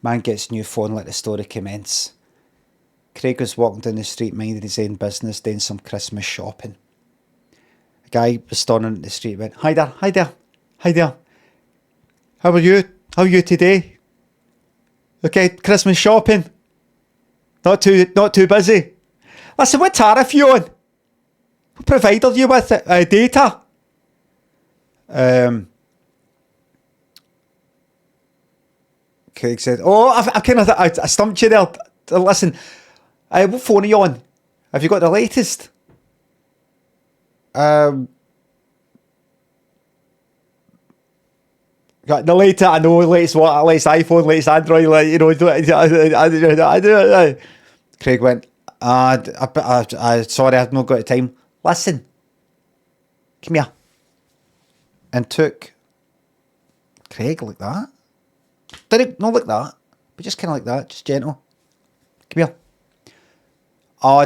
Man gets new phone, let the story commence. Craig was walking down the street minding his own business, doing some Christmas shopping. A guy was standing in the street, went, hi there, hi there, hi there. How are you? How are you today? Okay, Christmas shopping. Not too busy. Listen, what tariff you on? What provider you with? Data? Craig said, oh, I stumped you there. Listen, what phone are you on? Have you got the latest? Got the latest, I know, latest what, latest iPhone, latest Android, like, you know, Craig went, sorry, I've not got the time. Listen, come here. And took Craig like that. Didn't, not like that, but just kind of like that, just gentle. Come here. Oh,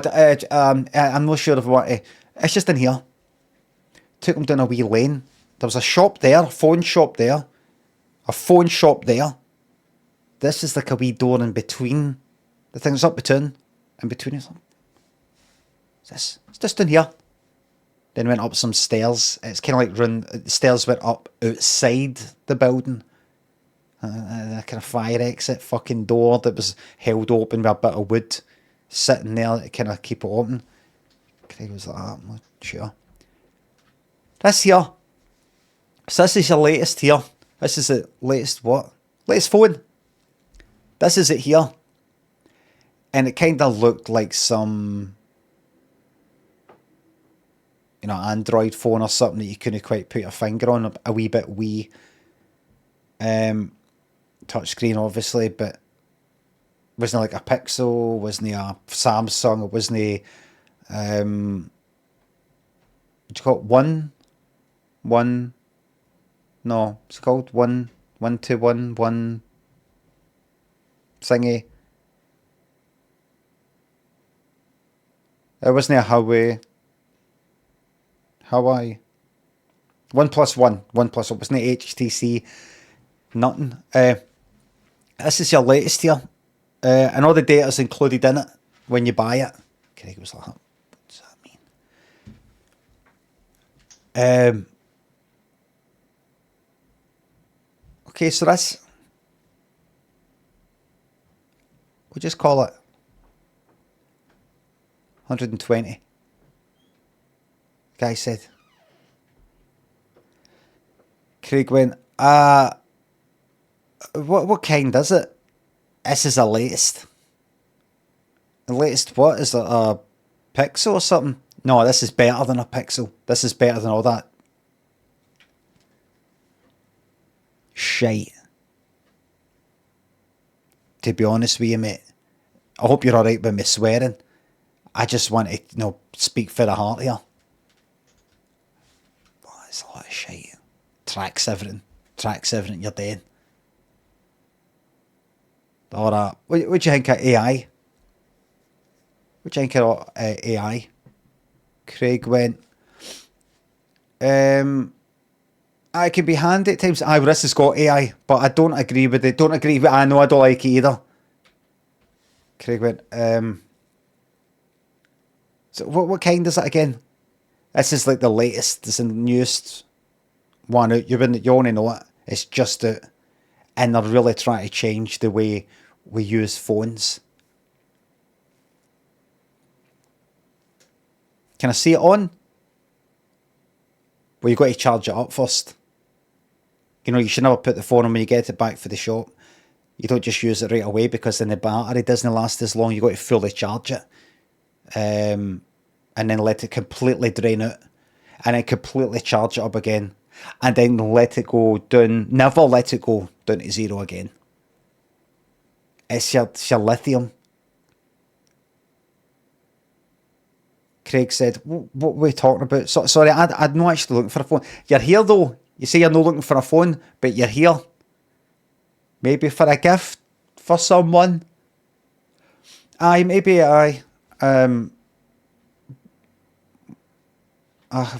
I'm not sure if I want to. It's just in here. Took him down a wee lane. There was a shop there, a phone shop there. A phone shop there. This is like a wee door in between. The thing's up between. In between is this. It's just in here. Then went up some stairs. It's kind of like the stairs went up outside the building. A kind of fire exit fucking door that was held open with a bit of wood sitting there to kind of keep it open. Craig was like, I'm not sure. This here. So this is your latest here. This is the latest what? Latest phone. This is it here. And it kind of looked like some, you know, Android phone or something that you couldn't quite put your finger on. A wee bit wee. Touchscreen, obviously, but wasn't like a Pixel, wasn't a Samsung, it wasn't a, what do you call it? One, no, it's called one to one thingy. It wasn't a Hawaii. 1+1. It wasn't a HTC. Nothing. This is your latest here. And all the data is included in it when you buy it. Craig was like, what does that mean? Okay, so that's, we'll just call it 120. The guy said. Craig went, what kind is it? This is the latest. The latest what? Is it a Pixel or something? No, this is better than a Pixel. This is better than all that shite. To be honest with you, mate, I hope you're alright with me swearing. I just want to, speak for the heart here. Oh, it's a lot of shite. Tracks everything you're doing. Alright, what do you think of AI? What do you think of AI? Craig went, I can be handy at times. This has got AI, but I don't agree with it. I know I don't like it either. Craig went, so what kind is it again? This is like the latest, this is the newest one out. You only know it. It's just out. And they're really trying to change the way we use phones. Can I see it on? Well, you've got to charge it up first. You should never put the phone on when you get it back for the shop. You don't just use it right away, because then the battery doesn't last as long. You've got to fully charge it. And then let it completely drain out. And then completely charge it up again. And then let it go down. Never let it go down to zero again. It's your lithium. Craig said, what were we talking about? Sorry, I'm not actually looking for a phone. You're here though. You say you're not looking for a phone, but you're here. Maybe for a gift for someone. Maybe. I've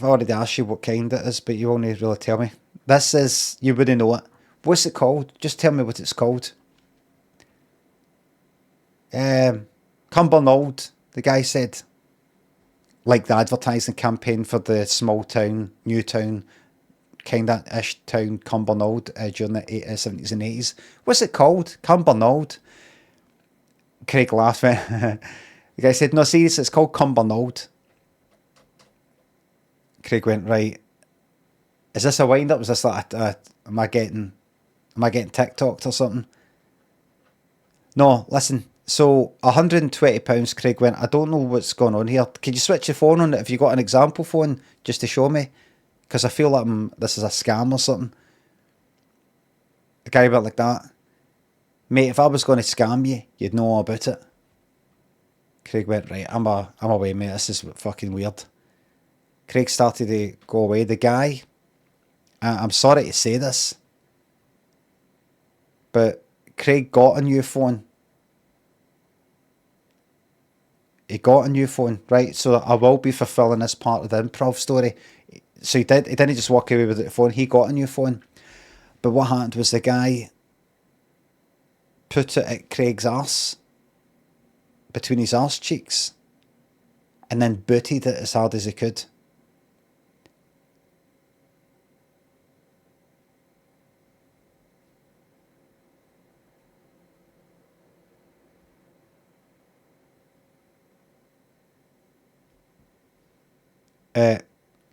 already asked you what kind it is, but you won't really tell me. This is, you wouldn't know it. What's it called? Just tell me what it's called. Cumbernauld, the guy said, like the advertising campaign for the small town, new town, kind of ish town, Cumbernauld, during the 70s and 80s. What's it called? Cumbernauld. Craig laughed. The guy said, no, seriously, it's called Cumbernauld. Craig went, right. Is this a wind up? Was this like am I getting TikToked or something? No, listen. So £120, Craig went, I don't know what's going on here. Can you switch your phone on? Have you got an example phone just to show me? Because I feel like this is a scam or something. The guy went like that. Mate, if I was going to scam you, you'd know all about it. Craig went, right, I'm away, mate. This is fucking weird. Craig started to go away. The guy, I'm sorry to say this, but Craig got a new phone. He got a new phone, right? So I will be fulfilling this part of the improv story. So he didn't just walk away with the phone. He got a new phone. But what happened was the guy put it at Craig's arse, between his arse cheeks, and then booted it as hard as he could.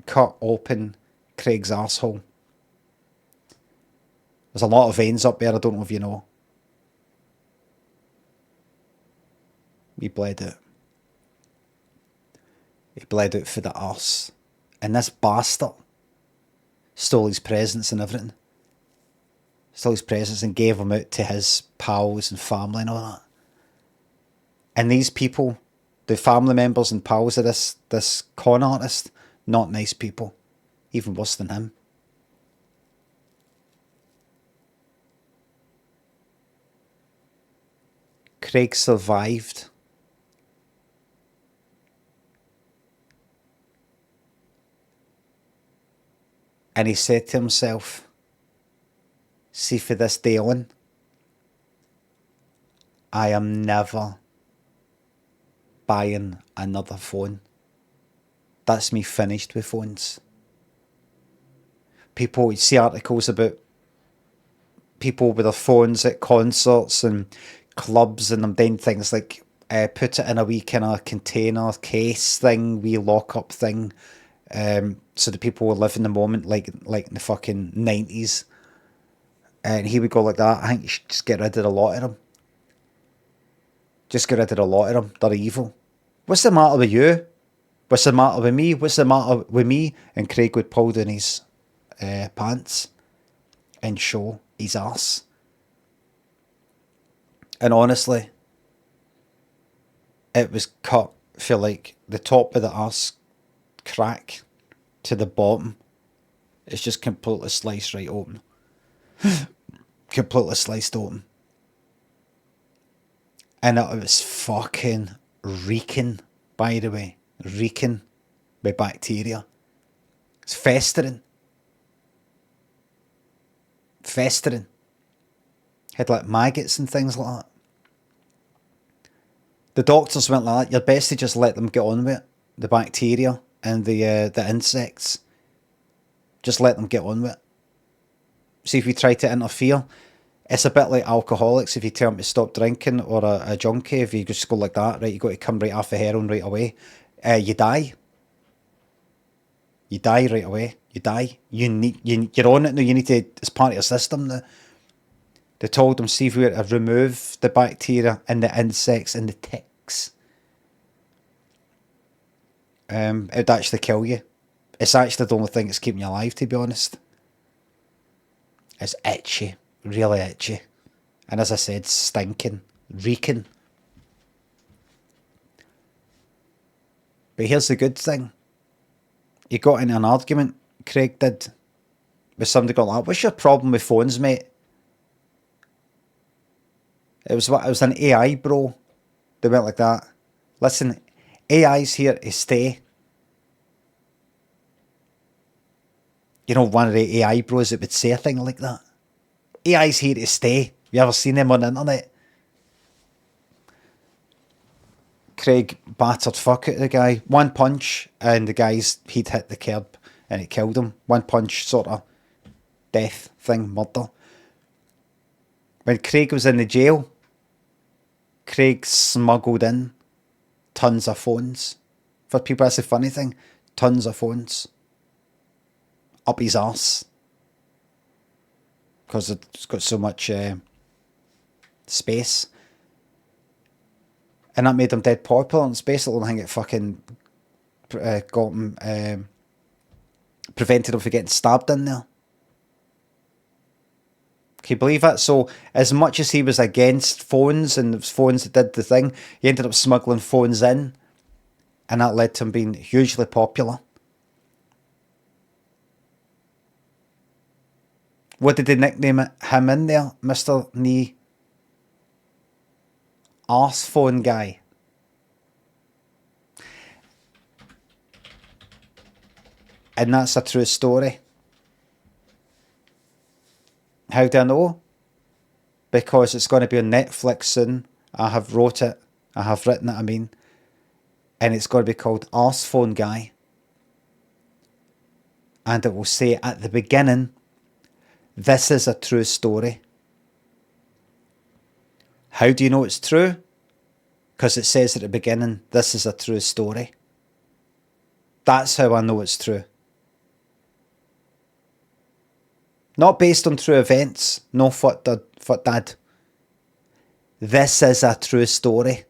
Cut open Craig's arsehole. There's a lot of veins up there, I don't know if you know. He bled out. He bled out for the arse. And this bastard stole his presents and everything. Stole his presents and gave them out to his pals and family and all that. And these people, the family members and pals of this con artist, not nice people. Even worse than him. Craig survived. And he said to himself, see, for this day on, I am never buying another phone. That's me finished with phones. People, you see articles about people with their phones at concerts and clubs, and them doing things like put it in a wee kind of container case thing, wee lock-up thing, so that people will live in the moment like in the fucking 90s. And he would go like that. I think you should just get rid of a lot of them. Just get rid of a lot of them. They're evil. What's the matter with you? What's the matter with me? What's the matter with me? And Craig would pull down his pants and show his arse. And honestly, it was cut for like the top of the arse crack to the bottom. It's just completely sliced right open. Completely sliced open. And it was fucking reeking, by the way. Reeking with bacteria. It's festering. Festering. Had like maggots and things like that. The doctors went like that. You're best to just let them get on with it. The bacteria and the insects. Just let them get on with it. See, if you try to interfere, it's a bit like alcoholics. If you tell them to stop drinking, or a junkie, if you just go like that, right, you got to come right off the heroin right away. You die. You die right away. You die. You're on it now. You need to. It's part of your system now. They told them, see if we were to remove the bacteria and the insects and the ticks, it'd actually kill you. It's actually the only thing that's keeping you alive, to be honest. It's itchy. Really itchy. And as I said, stinking. Reeking. But here's the good thing. He got into an argument, Craig did, with somebody going like, what's your problem with phones, mate? It was an AI bro. They went like that. Listen, AI's here to stay. You know, one of the AI bros that would say a thing like that. AI's here to stay. You ever seen them on the internet? Craig battered fuck out of the guy. One punch and he'd hit the curb and it killed him. One punch sort of death thing, murder. When Craig was in the jail, Craig smuggled in tons of phones. For people, that's the funny thing. Tons of phones. Up his arse. Because it's got so much space. And that made him dead popular. And it's basically the thing that fucking got him, prevented him from getting stabbed in there. Can you believe that? So, as much as he was against phones, and it was phones that did the thing, he ended up smuggling phones in, and that led to him being hugely popular. What did they nickname him in there, Mr. Knee? Arse phone guy. And that's a true story. How do I know? Because it's going to be on Netflix soon. I have written it, I mean. And it's going to be called Arse Phone Guy. And it will say at the beginning, this is a true story. How do you know it's true? Because it says at the beginning, this is a true story. That's how I know it's true. Not based on true events. No, fuck dad. This is a true story.